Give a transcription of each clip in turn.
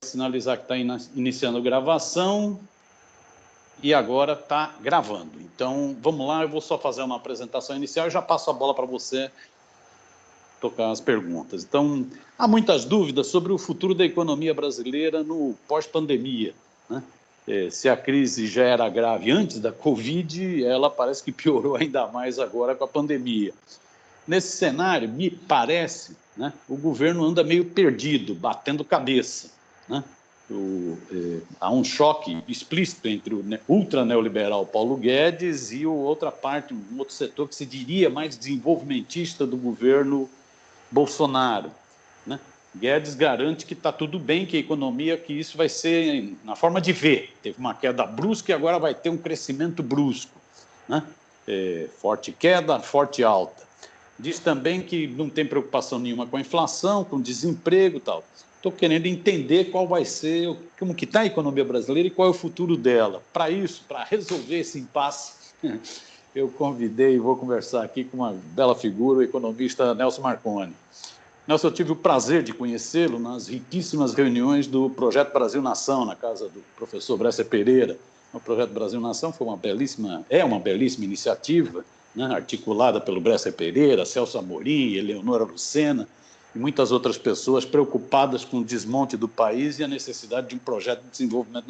sinalizar que está iniciando a gravação e agora está gravando. Então, vamos lá, eu vou só fazer uma apresentação inicial e já passo a bola para você tocar as perguntas. Então, há muitas dúvidas sobre o futuro da economia brasileira no pós-pandemia, né? Se a crise já era grave antes da Covid, ela parece que piorou ainda mais agora com a pandemia. Nesse cenário, me parece, né, o governo anda meio perdido, batendo cabeça, né? Há um choque explícito entre o ultra-neoliberal Paulo Guedes e outra parte, um outro setor que se diria mais desenvolvimentista do governo Bolsonaro, né? Guedes garante que está tudo bem, que a economia, que isso vai ser na forma de V. Teve uma queda brusca e agora vai ter um crescimento brusco, né? Forte queda, forte alta. Diz também que não tem preocupação nenhuma com a inflação, com o desemprego e tal. Estou querendo entender qual vai ser, como que está a economia brasileira e qual é o futuro dela. Para isso, para resolver esse impasse, eu convidei e vou conversar aqui com uma bela figura, o economista Nelson Marconi. Nelson, eu tive o prazer de conhecê-lo nas riquíssimas reuniões do Projeto Brasil Nação, na casa do professor Bresser Pereira. O Projeto Brasil Nação foi uma belíssima iniciativa, né, articulada pelo Bresser Pereira, Celso Amorim, Eleonora Lucena e muitas outras pessoas preocupadas com o desmonte do país e a necessidade de um projeto de desenvolvimento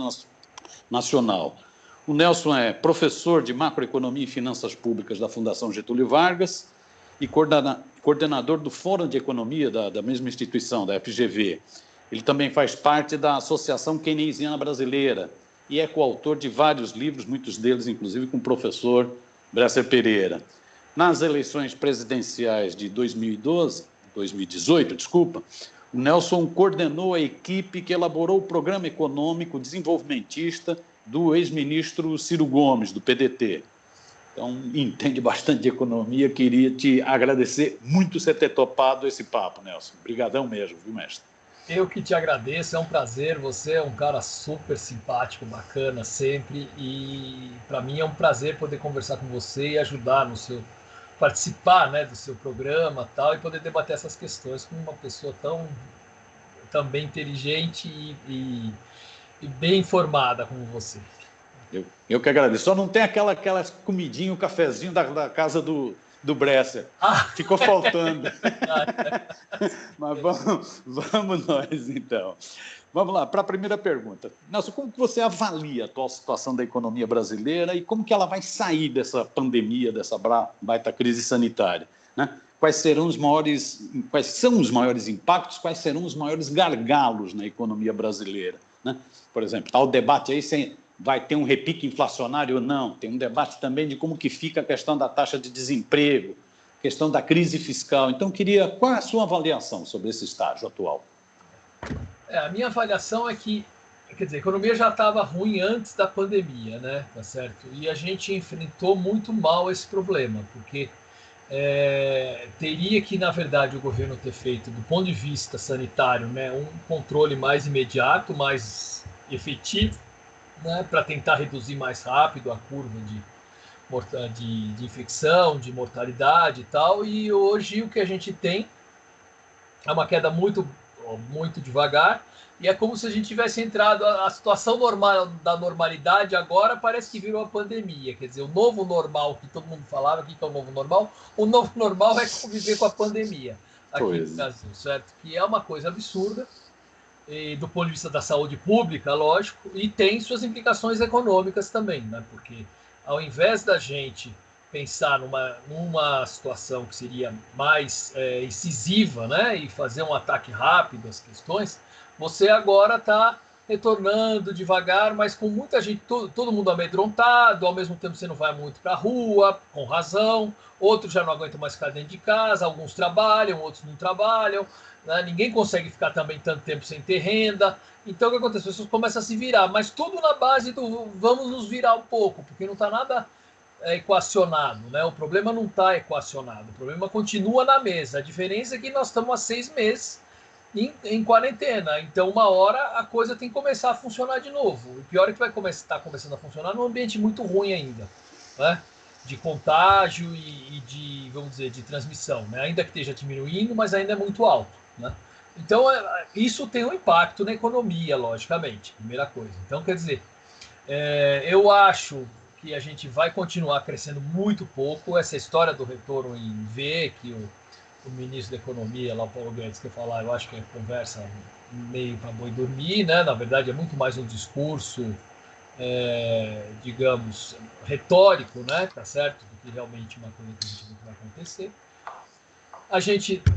nacional. O Nelson é professor de macroeconomia e finanças públicas da Fundação Getúlio Vargas e coordenador do Fórum de Economia da mesma instituição, da FGV. Ele também faz parte da Associação Keynesiana Brasileira e é coautor de vários livros, muitos deles, inclusive, com o professor Bresser Pereira. Nas eleições presidenciais de 2018, o Nelson coordenou a equipe que elaborou o programa econômico desenvolvimentista do ex-ministro Ciro Gomes, do PDT. Então, entende bastante de economia, queria te agradecer muito você ter topado esse papo, Nelson. Obrigadão mesmo, viu, mestre? Eu que te agradeço, é um prazer, você é um cara super simpático, bacana sempre, e para mim é um prazer poder conversar com você e ajudar no seu, participar, né, do seu programa tal, e poder debater essas questões com uma pessoa tão bem inteligente e bem informada como você. Eu que agradeço. Só não tem aquela comidinha, o cafezinho da casa do Bresser. Ficou faltando. Mas vamos nós, então. Vamos lá, para a primeira pergunta. Nelson, como que você avalia a atual situação da economia brasileira e como que ela vai sair dessa pandemia, dessa baita crise sanitária, né? Quais são os maiores impactos, quais serão os maiores gargalos na economia brasileira, né? Por exemplo, está o debate aí se vai ter um repique inflacionário ou não. Tem um debate também de como que fica a questão da taxa de desemprego, questão da crise fiscal. Então, qual é a sua avaliação sobre esse estágio atual? A minha avaliação é que, quer dizer, a economia já estava ruim antes da pandemia, né? Tá certo? E a gente enfrentou muito mal esse problema, porque teria que, na verdade, o governo ter feito, do ponto de vista sanitário, né, um controle mais imediato, mais efetivo, né, para tentar reduzir mais rápido a curva de infecção, de mortalidade e tal. E hoje o que a gente tem é uma queda muito devagar, e é como se a gente tivesse entrado, a situação normal da normalidade agora parece que virou a pandemia. Quer dizer, o novo normal que todo mundo falava, o que é o novo normal? O novo normal é conviver com a pandemia aqui no Brasil, certo? Que é uma coisa absurda, e do ponto de vista da saúde pública, lógico, e tem suas implicações econômicas também, né? Porque ao invés da gente pensar numa situação que seria mais incisiva, né, e fazer um ataque rápido às questões, você agora está retornando devagar, mas com muita gente, todo mundo amedrontado, ao mesmo tempo você não vai muito para a rua, com razão, outros já não aguentam mais ficar dentro de casa, alguns trabalham, outros não trabalham, né? Ninguém consegue ficar também tanto tempo sem ter renda. Então o que acontece? As pessoas começam a se virar, mas tudo na base do vamos nos virar um pouco, porque não está nada equacionado, né? O problema não está equacionado, o problema continua na mesa. A diferença é que nós estamos há 6 meses em quarentena, então uma hora a coisa tem que começar a funcionar de novo. O pior é que vai estar começando a funcionar num ambiente muito ruim ainda, né? De contágio e de, vamos dizer, de transmissão, né? Ainda que esteja diminuindo, mas ainda é muito alto, né? Então, isso tem um impacto na economia, logicamente, primeira coisa. Então, quer dizer, eu acho que a gente vai continuar crescendo muito pouco. Essa história do retorno em V, que o ministro da Economia, lá o Paulo Guedes, quer falar, eu acho que é conversa meio para boi dormir, né? Na verdade, é muito mais um discurso, digamos, retórico, né? Tá certo? Do que realmente uma coisa que a gente vê que vai acontecer.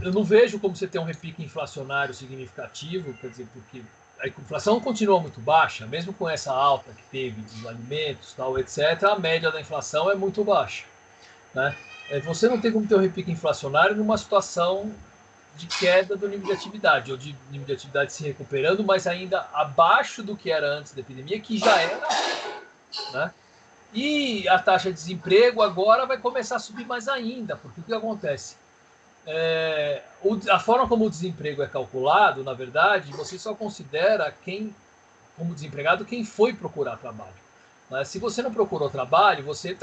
Eu não vejo como você ter um repique inflacionário significativo, quer dizer, porque a inflação continua muito baixa, mesmo com essa alta que teve dos alimentos, tal, etc., a média da inflação é muito baixa, né? Você não tem como ter um repique inflacionário numa situação de queda do nível de atividade, ou de nível de atividade se recuperando, mas ainda abaixo do que era antes da epidemia, que já era, né? E a taxa de desemprego agora vai começar a subir mais ainda, porque o que acontece? A forma como o desemprego é calculado, na verdade, você só considera como desempregado quem foi procurar trabalho. Mas se você não procurou trabalho, você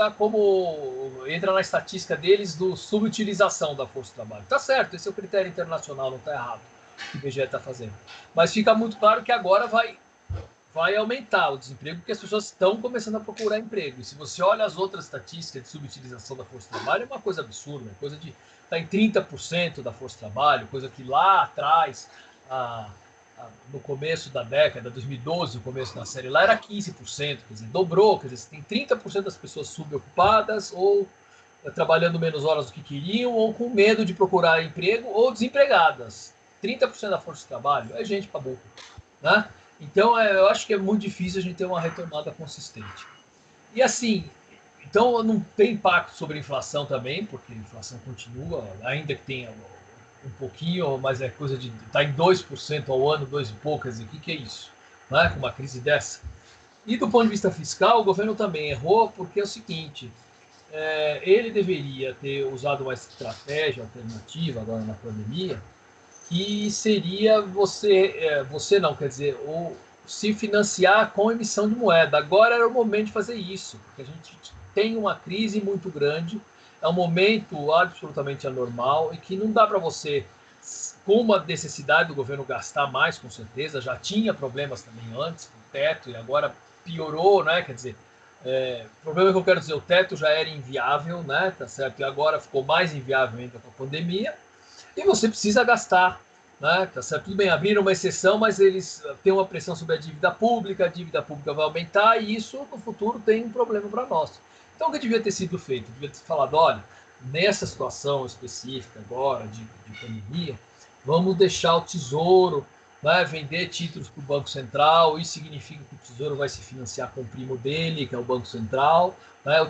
entra na estatística deles do subutilização da força de trabalho. Tá certo, esse é o critério internacional, não está errado o que o IBGE está fazendo. Mas fica muito claro que agora vai aumentar o desemprego porque as pessoas estão começando a procurar emprego. E se você olha as outras estatísticas de subutilização da força de trabalho, é uma coisa absurda, coisa de estar em 30% da força de trabalho, coisa que lá atrás, no começo da década, 2012, o começo da série lá, era 15%, quer dizer, dobrou, quer dizer, você tem 30% das pessoas subocupadas ou trabalhando menos horas do que queriam, ou com medo de procurar emprego, ou desempregadas. 30% da força de trabalho é gente para burro, né? Então, eu acho que é muito difícil a gente ter uma retomada consistente. E assim, então não tem impacto sobre a inflação também, porque a inflação continua, ainda que tenha um pouquinho, mas é coisa de estar em 2% ao ano, 2 e poucas, o que é isso? Né? Com uma crise dessa. E do ponto de vista fiscal, o governo também errou, porque é o seguinte, ele deveria ter usado uma estratégia alternativa agora na pandemia, que seria você não, quer dizer, se financiar com emissão de moeda. Agora era o momento de fazer isso, porque a gente tem uma crise muito grande, é um momento absolutamente anormal e que não dá para você, com uma necessidade do governo gastar mais, com certeza, já tinha problemas também antes, o teto, e agora piorou, né? Quer dizer, o problema que eu quero dizer, o teto já era inviável, né? Tá certo? E agora ficou mais inviável ainda com a pandemia e você precisa gastar, né? Tá certo? Tudo bem, abriram uma exceção, mas eles têm uma pressão sobre a dívida pública vai aumentar e isso no futuro tem um problema para nós. Então o que devia ter sido feito? Devia ter falado, olha, nessa situação específica agora de pandemia, vamos deixar o Tesouro, né, vender títulos para o Banco Central, isso significa que o Tesouro vai se financiar com o primo dele, que é o Banco Central, né, o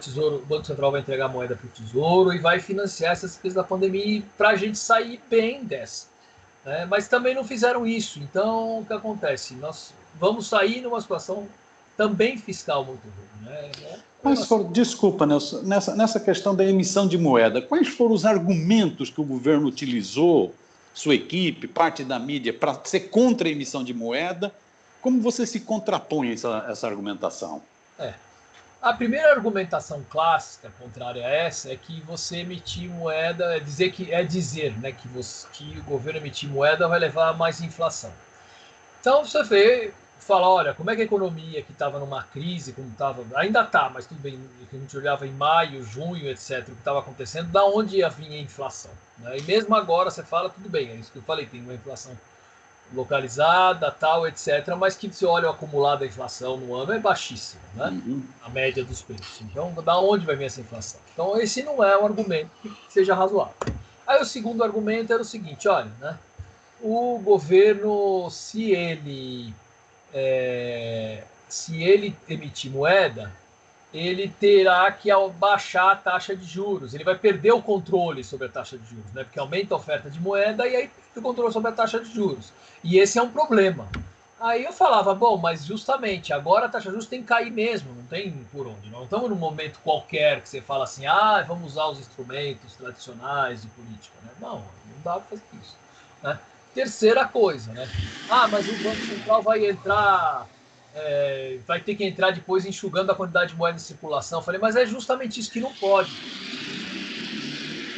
Banco Central vai entregar moeda para o Tesouro e vai financiar essas coisas da pandemia para a gente sair bem dessa. Né? Mas também não fizeram isso. Então, o que acontece? Nós vamos sair numa situação também fiscal muito ruim. Né? Mas, desculpa, Nelson, nessa questão da emissão de moeda, quais foram os argumentos que o governo utilizou, sua equipe, parte da mídia, para ser contra a emissão de moeda? Como você se contrapõe a essa argumentação? A primeira argumentação clássica contrária a essa é que você emitir moeda dizer, né, que o governo emitir moeda vai levar a mais inflação. Então você fala, olha, como é que a economia que estava numa crise, como estava, ainda está, mas tudo bem, que a gente olhava em maio, junho, etc., o que estava acontecendo, da onde ia vir a inflação? Né? E mesmo agora você fala, tudo bem, é isso que eu falei, tem uma inflação localizada, tal, etc., mas que se olha o acumulado da inflação no ano é baixíssimo, né? A média dos preços. Então, da onde vai vir essa inflação? Então, esse não é um argumento que seja razoável. Aí o segundo argumento era o seguinte, olha, né? O governo, se ele emitir moeda, ele terá que baixar a taxa de juros. Ele vai perder o controle sobre a taxa de juros, né? Porque aumenta a oferta de moeda e aí fica o controle sobre a taxa de juros. E esse é um problema. Aí eu falava, bom, mas justamente agora a taxa de juros tem que cair mesmo, não tem por onde. Não estamos num momento qualquer que você fala assim, vamos usar os instrumentos tradicionais de política. Né? Não dá para fazer isso. Né? Terceira coisa, né? Mas o Banco Central vai entrar, vai ter que entrar depois enxugando a quantidade de moeda em circulação. Eu falei, mas é justamente isso que não pode.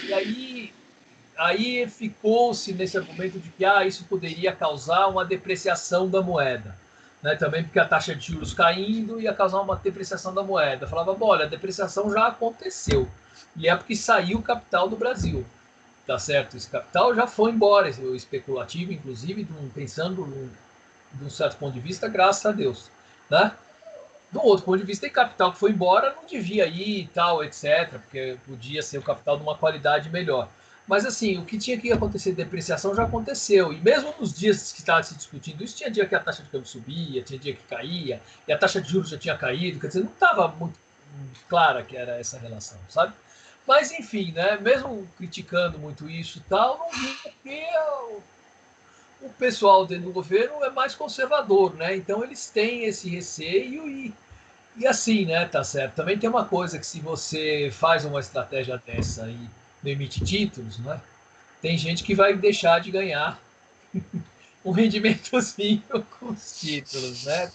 E aí aí ficou-se nesse argumento de que isso poderia causar uma depreciação da moeda, né? Também porque a taxa de juros caindo ia causar uma depreciação da moeda. Falava, bom, olha, a depreciação já aconteceu, e é porque saiu o capital do Brasil, tá certo? Esse capital já foi embora, o especulativo, inclusive, pensando de um certo ponto de vista, graças a Deus, né? Do outro ponto de vista, tem capital que foi embora, não devia ir e tal, etc., porque podia ser o capital de uma qualidade melhor. Mas, assim, o que tinha que acontecer de depreciação já aconteceu. E mesmo nos dias que estava se discutindo isso, tinha dia que a taxa de câmbio subia, tinha dia que caía, e a taxa de juros já tinha caído. Quer dizer, não estava muito clara que era essa relação, sabe? Mas, enfim, né, mesmo criticando muito isso e tal, não vi porque o pessoal dentro do governo é mais conservador, né? Então, eles têm esse receio e assim, né, tá certo. Também tem uma coisa que se você faz uma estratégia dessa e não emite títulos, né, tem gente que vai deixar de ganhar um rendimentozinho com os títulos, né?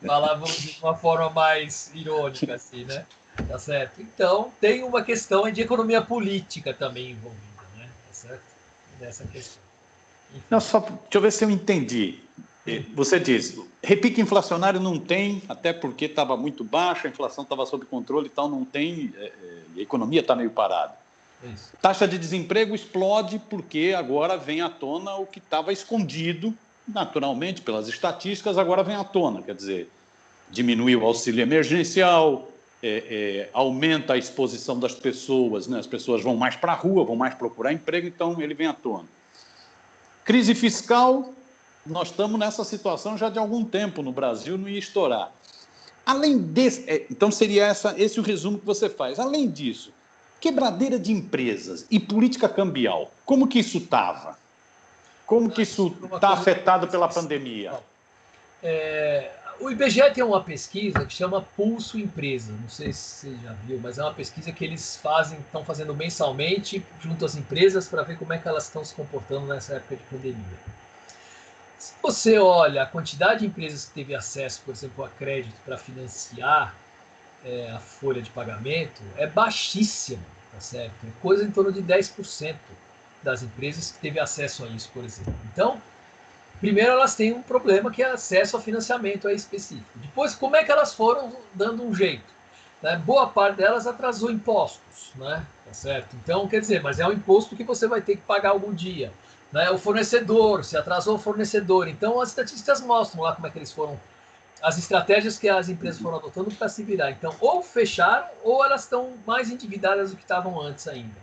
Falávamos de uma forma mais irônica, assim, né? Tá certo? Então, tem uma questão de economia política também envolvida, né? Tá certo? Nessa questão. Enfim. Não, só, deixa eu ver se eu entendi. Você diz, repique inflacionário não tem, até porque estava muito baixo, a inflação estava sob controle e tal, não tem, a economia está meio parada. Isso. Taxa de desemprego explode porque agora vem à tona o que estava escondido, naturalmente, pelas estatísticas, agora vem à tona, quer dizer, diminui o auxílio emergencial, aumenta a exposição das pessoas, né? As pessoas vão mais para a rua, vão mais procurar emprego, então ele vem à tona. Crise fiscal, nós estamos nessa situação já de algum tempo no Brasil, não ia estourar. Além desse, então seria esse o resumo que você faz. Além disso, quebradeira de empresas e política cambial, como que isso estava? Como que isso está afetado pela pandemia? O IBGE tem uma pesquisa que chama Pulso Empresa. Não sei se você já viu, mas é uma pesquisa que eles estão fazendo mensalmente junto às empresas para ver como é que elas estão se comportando nessa época de pandemia. Se você olha a quantidade de empresas que teve acesso, por exemplo, a crédito para financiar a folha de pagamento, é baixíssima, tá certo? É coisa em torno de 10% das empresas que teve acesso a isso, por exemplo. Então, primeiro elas têm um problema que é acesso ao financiamento específico. Depois, como é que elas foram dando um jeito? Né? Boa parte delas atrasou impostos, né? Tá certo? Então, quer dizer, mas é um imposto que você vai ter que pagar algum dia. Né? O fornecedor, se atrasou o fornecedor. Então, as estatísticas mostram lá como é que eles foram, as estratégias que as empresas foram adotando para se virar. Então, ou fecharam, ou elas estão mais endividadas do que estavam antes ainda.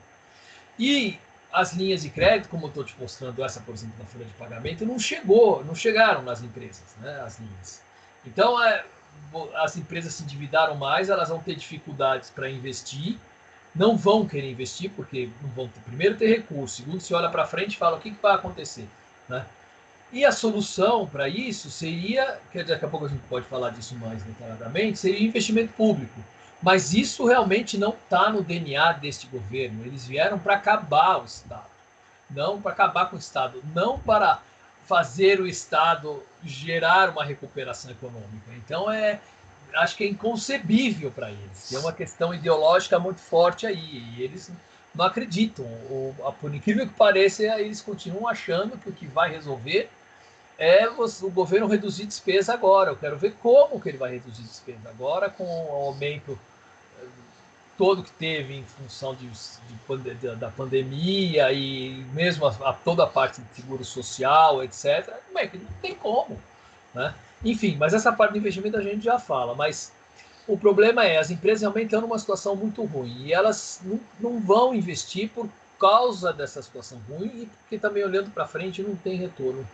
E as linhas de crédito, como eu estou te mostrando essa, por exemplo, da folha de pagamento, não chegaram nas empresas, né, as linhas. Então, as empresas se endividaram mais, elas vão ter dificuldades para investir, não vão querer investir, porque não vão primeiro ter recurso, segundo se olha para frente e fala o que vai acontecer, né? E a solução para isso seria, que daqui a pouco a gente pode falar disso mais detalhadamente, seria investimento público. Mas isso realmente não está no DNA deste governo. Eles vieram para acabar o Estado, não para acabar com o Estado, não para fazer o Estado gerar uma recuperação econômica. Então, acho que é inconcebível para eles. Tem uma questão ideológica muito forte aí, e eles não acreditam. Por incrível que pareça, eles continuam achando que o que vai resolver é o governo reduzir despesa agora. Eu quero ver como que ele vai reduzir despesa agora, com o aumento todo que teve em função da pandemia e mesmo toda a parte de seguro social, etc. Como é que não tem como, né? Enfim, mas essa parte do investimento a gente já fala, mas o problema é as empresas realmente estão numa situação muito ruim e elas não vão investir por causa dessa situação ruim e porque também olhando para frente não tem retorno,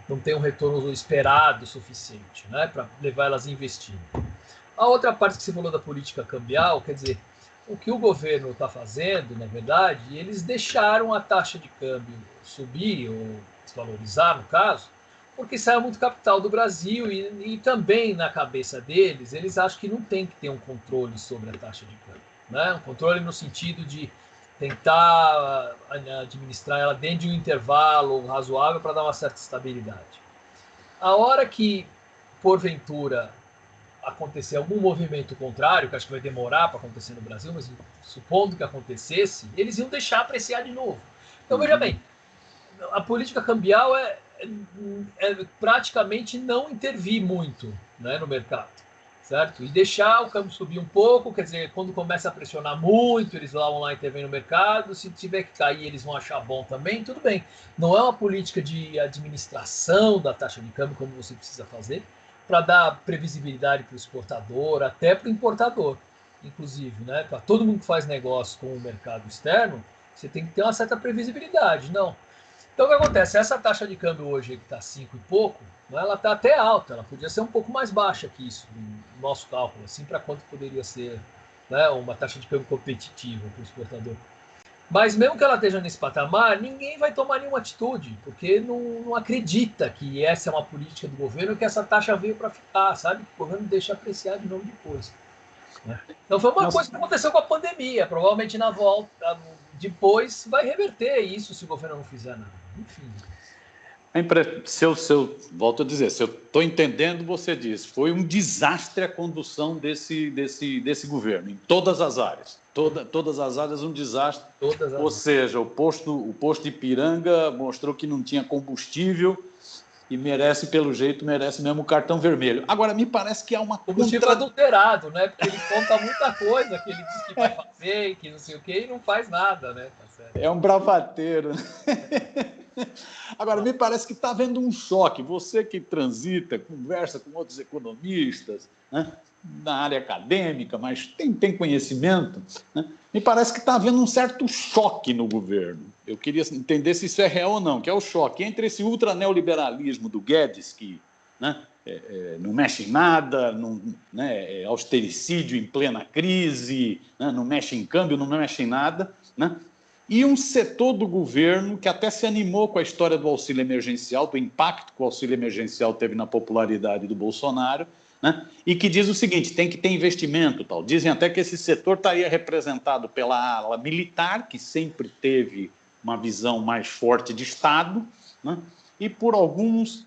não tem um retorno esperado suficiente, né, para levar elas a investir. A outra parte que você falou da política cambial, quer dizer, o que o governo está fazendo, na verdade, eles deixaram a taxa de câmbio subir ou desvalorizar, no caso, porque saiu muito capital do Brasil e também na cabeça deles, eles acham que não tem que ter um controle sobre a taxa de câmbio, né? Um controle no sentido de tentar administrar ela dentro de um intervalo razoável para dar uma certa estabilidade. A hora que, porventura, acontecer algum movimento contrário, que acho que vai demorar para acontecer no Brasil, mas supondo que acontecesse, eles iam deixar apreciar de novo. Então, veja bem, a política cambial é praticamente não intervir muito, né, no mercado, certo? E deixar o câmbio subir um pouco, quer dizer, quando começa a pressionar muito, eles vão lá intervir no mercado, se tiver que cair, eles vão achar bom também, tudo bem. Não é uma política de administração da taxa de câmbio, como você precisa fazer, para dar previsibilidade para o exportador, até para o importador, inclusive, né? Para todo mundo que faz negócio com o mercado externo, você tem que ter uma certa previsibilidade, não? Então, o que acontece? Essa taxa de câmbio hoje, que está 5 e pouco, né, ela está até alta, ela podia ser um pouco mais baixa que isso, no nosso cálculo, assim, para quanto poderia ser, né, uma taxa de câmbio competitiva para o exportador. Mas mesmo que ela esteja nesse patamar, ninguém vai tomar nenhuma atitude, porque não acredita que essa é uma política do governo, que essa taxa veio para ficar, sabe? O governo deixa apreciar de novo depois. Né? Então foi uma coisa que aconteceu com a pandemia, provavelmente na volta, depois vai reverter isso se o governo não fizer nada. Enfim. Volto a dizer, se eu estou entendendo, você diz, foi um desastre a condução desse governo, em todas as áreas. Todas as áreas um desastre. Ou seja, o posto Ipiranga mostrou que não tinha combustível e pelo jeito, merece mesmo o cartão vermelho. Agora, me parece que há uma... Combustível adulterado, né? Porque ele conta muita coisa que ele diz que vai fazer, que não sei o quê, e não faz nada, né? Tá certo. É um bravateiro. Agora, me parece que está havendo um choque. Você que transita, conversa com outros economistas, né, na área acadêmica, mas tem conhecimento, né, me parece que está havendo um certo choque no governo. Eu queria entender se isso é real ou não, que é o choque entre esse ultraneoliberalismo do Guedes, que, né, não mexe em nada, né, austericídio em plena crise, né, não mexe em câmbio, não mexe em nada, né? E um setor do governo que até se animou com a história do auxílio emergencial, do impacto que o auxílio emergencial teve na popularidade do Bolsonaro, né? E que diz o seguinte, tem que ter investimento, tal. Dizem até que esse setor estaria representado pela ala militar, que sempre teve uma visão mais forte de Estado, né? E por alguns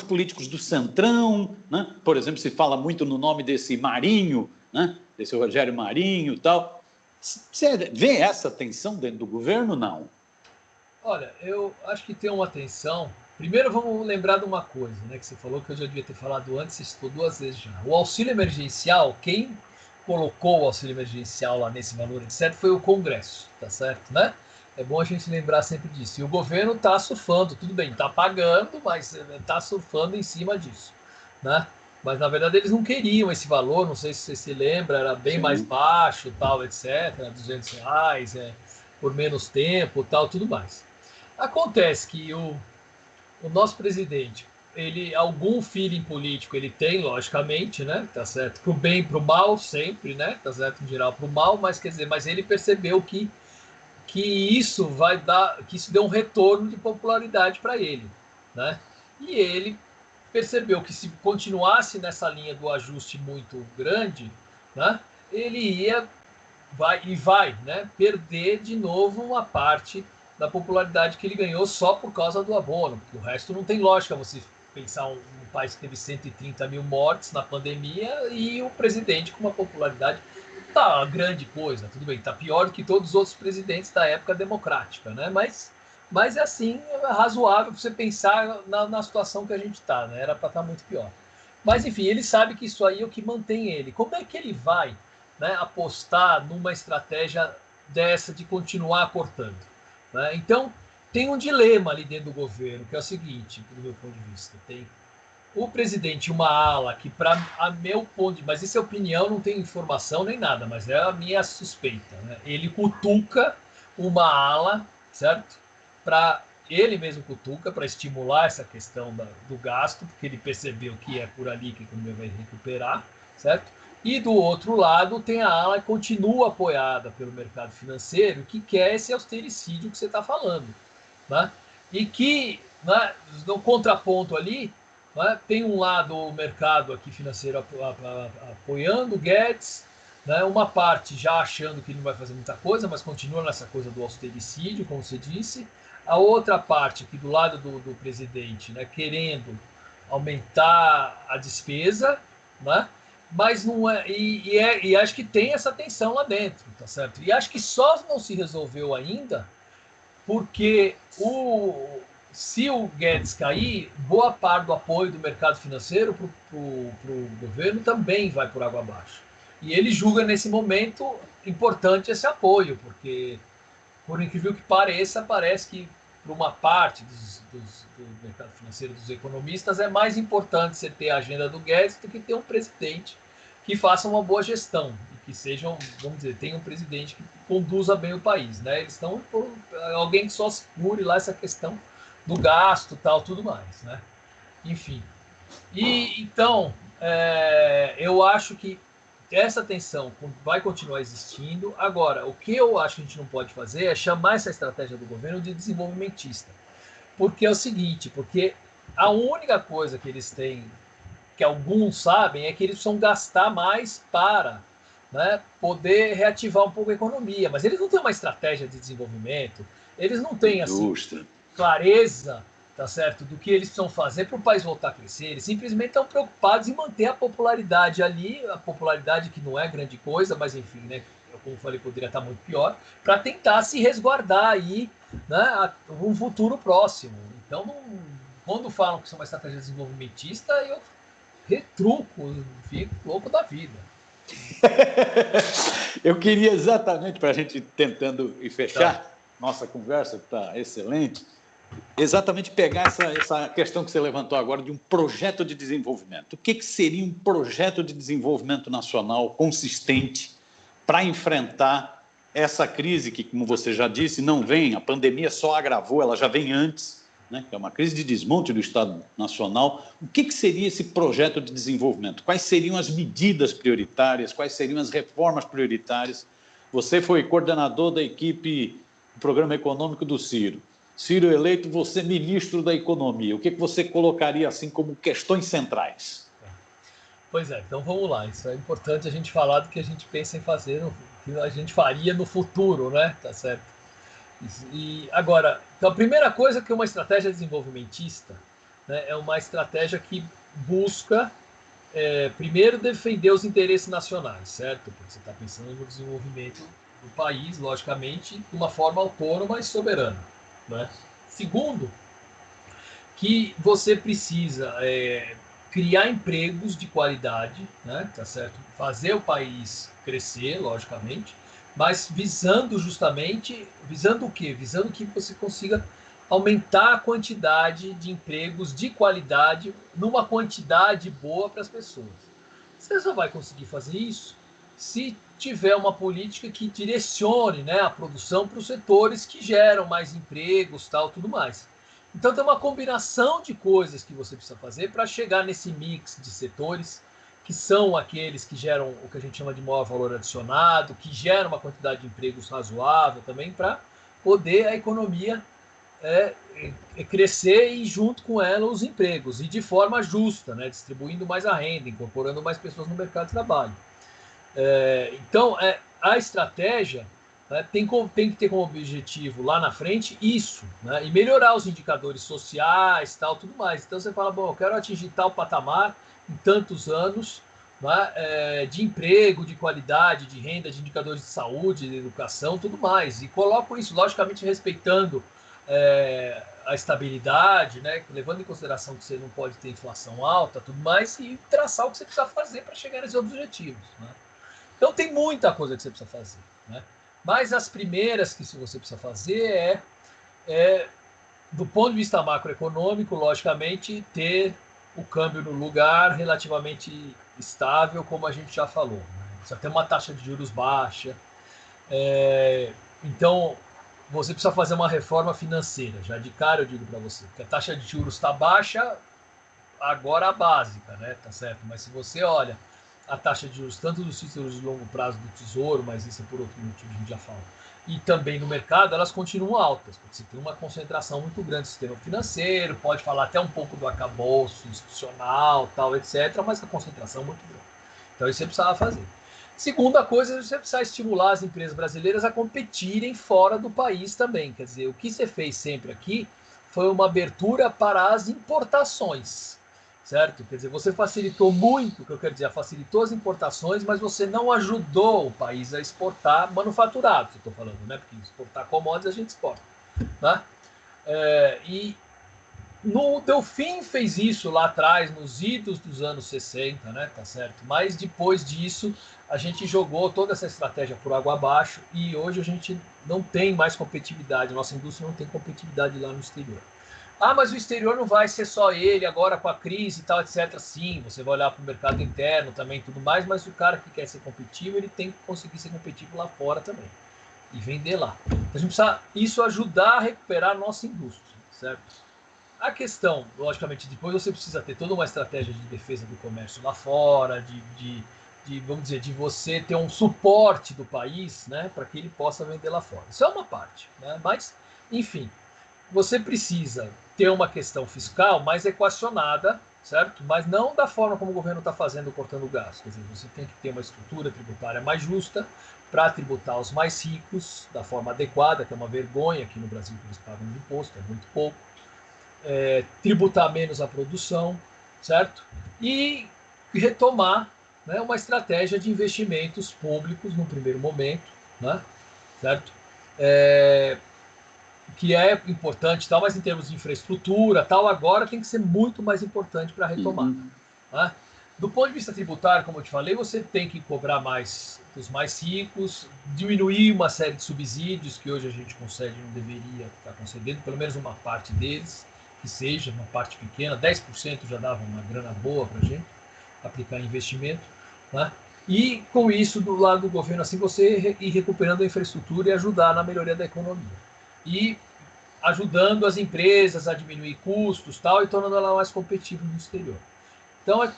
políticos do Centrão, né? Por exemplo, se fala muito no nome desse Marinho, né? Desse Rogério Marinho e tal. Você vê essa tensão dentro do governo, não? Olha, eu acho que tem uma tensão. Primeiro, vamos lembrar de uma coisa, né, que você falou que eu já devia ter falado antes, você citou 2 vezes já. O auxílio emergencial, quem colocou o auxílio emergencial lá nesse valor, etc., foi o Congresso, tá certo, né? É bom a gente lembrar sempre disso. E o governo está surfando, tudo bem, está pagando, mas está surfando em cima disso, né? Mas, na verdade, eles não queriam esse valor, não sei se você se lembra, era bem mais baixo, tal, etc., R$200, por menos tempo, tal, tudo mais. Acontece que o nosso presidente, ele, algum feeling político ele tem, logicamente, né, tá certo, pro bem e pro mal, sempre, né, tá certo, em geral pro mal, mas quer dizer, mas ele percebeu que isso vai dar, que isso deu um retorno de popularidade para ele, né, e ele percebeu que se continuasse nessa linha do ajuste muito grande, né, ele vai, né, perder de novo uma parte da popularidade que ele ganhou só por causa do abono, porque o resto não tem lógica você pensar um país que teve 130 mil mortes na pandemia e o presidente com uma popularidade tá grande coisa, tudo bem, tá pior do que todos os outros presidentes da época democrática, né, mas é assim, é razoável você pensar na situação que a gente está, né? Era para estar muito pior. Mas, enfim, ele sabe que isso aí é o que mantém ele. Como é que ele vai, né, apostar numa estratégia dessa de continuar cortando? Né? Então, tem um dilema ali dentro do governo, que é o seguinte, do meu ponto de vista. Tem o presidente, uma ala que, para a meu ponto de vista, mas isso é opinião, não tem informação nem nada, mas é a minha suspeita. Né? Ele cutuca uma ala, certo? Para ele mesmo cutuca para estimular essa questão do gasto, porque ele percebeu que é por ali que a economia vai recuperar, certo? E do outro lado tem a ala que continua apoiada pelo mercado financeiro, que quer esse austericídio que você está falando, né? E que, né, no contraponto ali, né, tem um lado o mercado aqui financeiro apoiando o Guedes, né, uma parte já achando que ele não vai fazer muita coisa, mas continua nessa coisa do austericídio, como você disse. A outra parte, aqui do lado do presidente, né, querendo aumentar a despesa, né, mas não é e acho que tem essa tensão lá dentro, tá certo? E acho que só não se resolveu ainda porque se o Guedes cair, boa parte do apoio do mercado financeiro para o governo também vai por água abaixo. E ele julga nesse momento importante esse apoio, porque, por incrível que pareça, parece que para uma parte do mercado financeiro, dos economistas, é mais importante você ter a agenda do Guedes do que ter um presidente que faça uma boa gestão e que sejam, vamos dizer, tenha um presidente que conduza bem o país, né? Eles estão por alguém que só segure lá essa questão do gasto, tal, tudo mais, né? Enfim. E então, eu acho que essa tensão vai continuar existindo. Agora, o que eu acho que a gente não pode fazer é chamar essa estratégia do governo de desenvolvimentista. Porque é o seguinte, porque a única coisa que eles têm, que alguns sabem, é que eles precisam gastar mais para, né, poder reativar um pouco a economia. Mas eles não têm uma estratégia de desenvolvimento, eles não têm assim, clareza, tá certo, do que eles precisam fazer para o país voltar a crescer. Eles simplesmente estão preocupados em manter a popularidade ali, a popularidade que não é grande coisa, mas enfim, né, como falei, poderia estar muito pior, para tentar se resguardar aí, né, um futuro próximo. Então, quando falam que isso é uma estratégia desenvolvimentista, eu retruco, fico louco da vida. Eu queria exatamente, para a gente tentando e fechar Tá. nossa conversa, que está excelente, exatamente pegar essa questão que você levantou agora de um projeto de desenvolvimento. O que seria um projeto de desenvolvimento nacional consistente para enfrentar essa crise que, como você já disse, não vem, a pandemia só agravou, ela já vem antes, né, que é uma crise de desmonte do Estado Nacional. O que seria esse projeto de desenvolvimento? Quais seriam as medidas prioritárias? Quais seriam as reformas prioritárias? Você foi coordenador da equipe do Programa Econômico do Ciro. Ciro eleito, você ministro da Economia. O que você colocaria assim como questões centrais? Pois é, então vamos lá. Isso é importante a gente falar do que a gente pensa em fazer, que a gente faria no futuro, né? Tá certo? E agora, então a primeira coisa que uma estratégia desenvolvimentista, né, é uma estratégia que busca primeiro defender os interesses nacionais, certo? Porque você está pensando no desenvolvimento do país, logicamente, de uma forma autônoma e soberana, né? Segundo, que você precisa criar empregos de qualidade, né? Tá certo? Fazer o país crescer, logicamente, mas visando justamente, visando o quê? Visando que você consiga aumentar a quantidade de empregos de qualidade numa quantidade boa para as pessoas. Você só vai conseguir fazer isso se tiver uma política que direcione, né, a produção para os setores que geram mais empregos, tal, tudo mais. Então tem uma combinação de coisas que você precisa fazer para chegar nesse mix de setores que são aqueles que geram o que a gente chama de maior valor adicionado, que geram uma quantidade de empregos razoável também para poder a economia crescer e junto com ela os empregos e de forma justa, né, distribuindo mais a renda, incorporando mais pessoas no mercado de trabalho. Então, a estratégia, né, tem que ter como objetivo lá na frente isso, né, e melhorar os indicadores sociais, tal, tudo mais. Então você fala, bom, eu quero atingir tal patamar em tantos anos, né, de emprego, de qualidade, de renda, de indicadores de saúde, de educação, tudo mais. E coloco isso, logicamente, respeitando a estabilidade, né, levando em consideração que você não pode ter inflação alta, tudo mais, e traçar o que você precisa fazer para chegar nesses objetivos, né? Então tem muita coisa que você precisa fazer, né? Mas as primeiras que você precisa fazer do ponto de vista macroeconômico, logicamente, ter o câmbio no lugar relativamente estável, como a gente já falou, né? Precisa ter uma taxa de juros baixa. Então, você precisa fazer uma reforma financeira. Já de cara eu digo para você, que a taxa de juros está baixa, agora a básica, né? Tá certo? Mas se você olha a taxa de juros, tanto dos títulos de longo prazo do Tesouro, mas isso é por outro motivo, a gente já fala, e também no mercado, elas continuam altas, porque você tem uma concentração muito grande do sistema financeiro, pode falar até um pouco do arcabouço institucional, tal, etc., mas a concentração é muito grande. Então isso você precisava fazer. Segunda coisa, você precisa estimular as empresas brasileiras a competirem fora do país também. Quer dizer, o que você fez sempre aqui foi uma abertura para as importações. certo? Quer dizer, você facilitou muito, o que eu quero dizer, facilitou as importações, mas você não ajudou o país a exportar manufaturados, eu estou falando, né? Porque exportar commodities a gente exporta, né? E no Delfim fez isso lá atrás, nos idos dos anos 60, né? Tá certo? Mas depois disso, a gente jogou toda essa estratégia por água abaixo e hoje a gente não tem mais competitividade, nossa indústria não tem competitividade lá no exterior. Ah, mas o exterior não vai ser só ele agora com a crise e tal, etc. Sim, você vai olhar para o mercado interno também tudo mais, mas o cara que quer ser competitivo, ele tem que conseguir ser competitivo lá fora também e vender lá. Então a gente precisa isso ajudar a recuperar a nossa indústria, certo? A questão, logicamente, depois você precisa ter toda uma estratégia de defesa do comércio lá fora, vamos dizer, de você ter um suporte do país, né, para que ele possa vender lá fora. Isso é uma parte, né? Mas, enfim, você precisa ter uma questão fiscal mais equacionada, certo? Mas não da forma como o governo está fazendo, cortando gastos. Quer dizer, você tem que ter uma estrutura tributária mais justa para tributar os mais ricos da forma adequada, que é uma vergonha aqui no Brasil que eles pagam de imposto, é muito pouco. Tributar menos a produção, certo? E retomar, né, uma estratégia de investimentos públicos no primeiro momento, né, certo? Que é importante, tal, mas em termos de infraestrutura, tal, agora tem que ser muito mais importante para retomar. Né? Do ponto de vista tributário, como eu te falei, você tem que cobrar mais dos mais ricos, diminuir uma série de subsídios que hoje a gente concede, não deveria estar concedendo, pelo menos uma parte deles, que seja uma parte pequena, 10% já dava uma grana boa para a gente aplicar em investimento. Né? E com isso, do lado do governo, assim, você ir recuperando a infraestrutura e ajudar na melhoria da economia. E ajudando as empresas a diminuir custos tal, e tornando ela mais competitiva no exterior. Então, a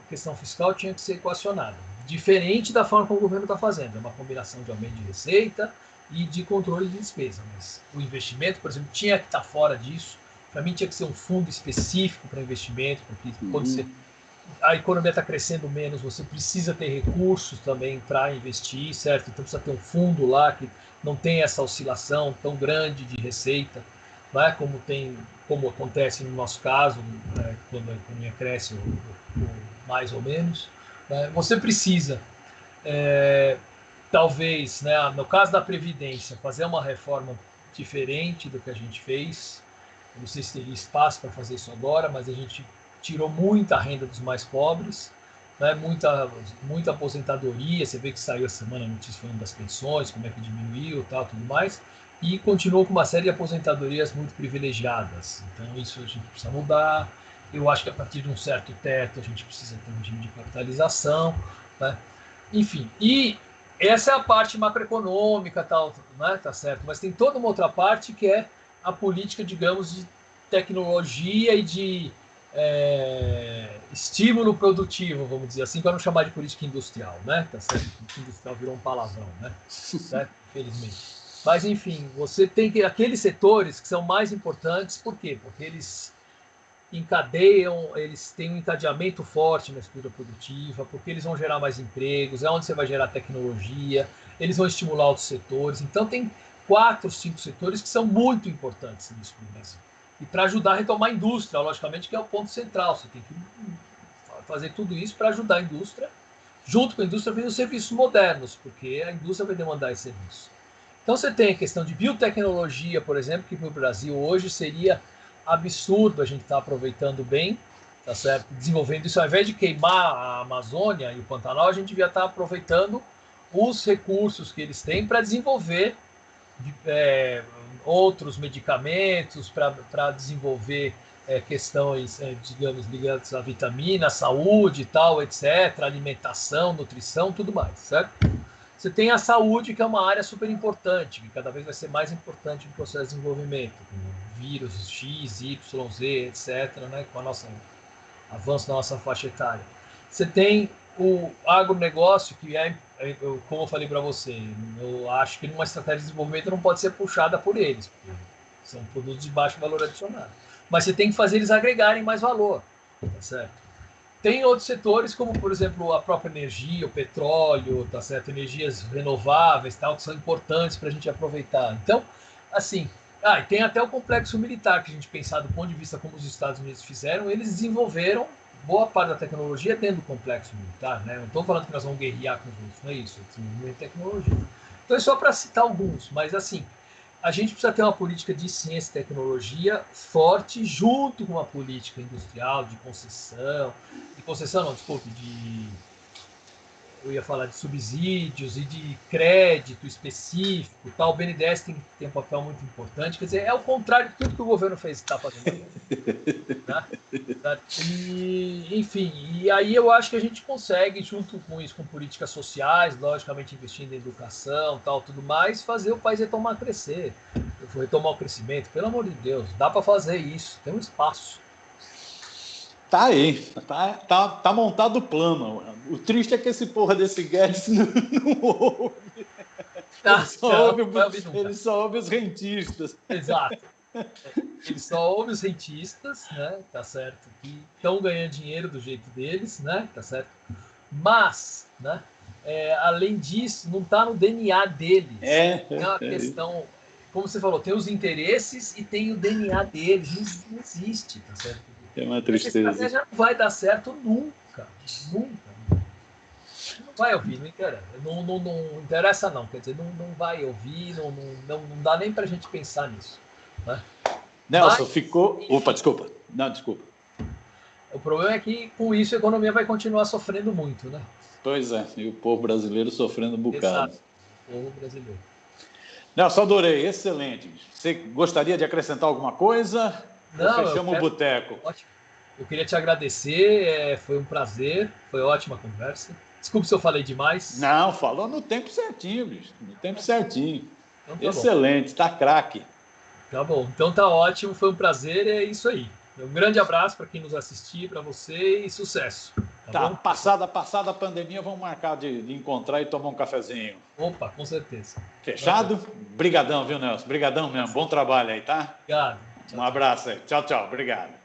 questão fiscal tinha que ser equacionada. Diferente da forma como o governo está fazendo. É uma combinação de aumento de receita e de controle de despesa. Mas o investimento, por exemplo, tinha que estar fora disso. Para mim, tinha que ser um fundo específico para investimento, porque quando a economia está crescendo menos, você precisa ter recursos também para investir, certo? Então precisa ter um fundo lá que não tem essa oscilação tão grande de receita, né? Como acontece no nosso caso, né? Quando a economia cresce mais ou menos. Né? Você precisa, talvez, né, no caso da Previdência, fazer uma reforma diferente do que a gente fez. Eu não sei se teria espaço para fazer isso agora, mas a gente tirou muita renda dos mais pobres, né? muita aposentadoria. Você vê que saiu essa semana a notícia falando das pensões, como é que diminuiu, tal, tudo mais, e continuou com uma série de aposentadorias muito privilegiadas. Então isso a gente precisa mudar. Eu acho que a partir de um certo teto a gente precisa ter um regime de capitalização, né? Enfim, e essa é a parte macroeconômica, tal, né? Tá certo, mas tem toda uma outra parte que é a política, digamos, de tecnologia e de estímulo produtivo, vamos dizer assim, para não chamar de política industrial, né? Tá certo? Política industrial virou um palavrão, né? Certo? Infelizmente. Mas, enfim, você tem que aqueles setores que são mais importantes, por quê? Porque eles encadeiam, eles têm um encadeamento forte na estrutura produtiva, porque eles vão gerar mais empregos, é onde você vai gerar tecnologia, eles vão estimular outros setores. Então, tem 4, 5 setores que são muito importantes nisso no Brasil. E para ajudar a retomar a indústria, logicamente, que é o ponto central. Você tem que fazer tudo isso para ajudar a indústria, junto com a indústria, vem os serviços modernos, porque a indústria vai demandar esse serviço. Então, você tem a questão de biotecnologia, por exemplo, que no Brasil hoje seria absurdo a gente estar aproveitando bem, tá certo? Desenvolvendo isso, ao invés de queimar a Amazônia e o Pantanal, a gente devia estar aproveitando os recursos que eles têm para desenvolver outros medicamentos, para desenvolver questões, digamos, ligadas à vitamina, saúde e tal, etc., alimentação, nutrição, tudo mais, certo? Você tem a saúde, que é uma área super importante, que cada vez vai ser mais importante no processo de desenvolvimento, com vírus X, Y, Z, etc., né, com o nosso avanço da nossa faixa etária. Você tem o agronegócio, que como eu falei para você, eu acho que numa estratégia de desenvolvimento não pode ser puxada por eles, porque são produtos de baixo valor adicionado. Mas você tem que fazer eles agregarem mais valor, tá certo? Tem outros setores, como, por exemplo, a própria energia, o petróleo, tá certo? Energias renováveis, tal, que são importantes para a gente aproveitar. Então, assim, E tem até o complexo militar, que a gente pensar do ponto de vista como os Estados Unidos fizeram, eles desenvolveram boa parte da tecnologia dentro do complexo militar, né? Não estou falando que nós vamos guerrear com os outros, não é isso, é desenvolvimento de tecnologia. Então é só para citar alguns, mas assim, a gente precisa ter uma política de ciência e tecnologia forte, junto com uma política industrial de concessão não, desculpe, eu ia falar de subsídios e de crédito específico, tal. O BNDES tem um papel muito importante, quer dizer, é o contrário de tudo que o governo fez, está fazendo. Né? Enfim, e aí eu acho que a gente consegue, junto com isso, com políticas sociais, logicamente investindo em educação, tal, tudo mais, fazer o país crescer, retomar o crescimento. Pelo amor de Deus, dá para fazer isso, tem um espaço. Tá aí, tá montado o plano. O triste é que esse porra desse Guedes não ouve. Ele só ouve os rentistas. Exato. Ele só ouve os rentistas, né? Tá certo? Que estão ganhando dinheiro do jeito deles, né? Tá certo? Mas, né? Além disso, não está no DNA deles. É uma questão, como você falou, tem os interesses e tem o DNA deles. Não existe, tá certo? É uma tristeza. Essa estratégia não vai dar certo nunca. Nunca. Não vai ouvir, não interessa. Não interessa, não. Quer dizer, não vai ouvir, não dá nem para a gente pensar nisso. Né? Nelson, ficou. Opa, desculpa. Não, desculpa. O problema é que, com isso, a economia vai continuar sofrendo muito, né? Pois é, e o povo brasileiro sofrendo um bocado. Exato. O povo brasileiro. Nelson, adorei, excelente. Você gostaria de acrescentar alguma coisa? Não, fechamos o boteco. Ótimo. Eu queria te agradecer, foi um prazer, foi ótima conversa. Desculpe se eu falei demais. Não, falou no tempo certinho, bicho. No tempo certinho. Então tá excelente, tá craque. Tá bom, então tá ótimo, foi um prazer, é isso aí. Um grande abraço para quem nos assistiu, para você e sucesso. Tá bom? Passada a pandemia, vamos marcar de encontrar e tomar um cafezinho. Opa, com certeza. Fechado? Brigadão, viu, Nelson? Brigadão mesmo. Bom trabalho aí, tá? Obrigado. Um abraço aí. Tchau, tchau. Obrigado.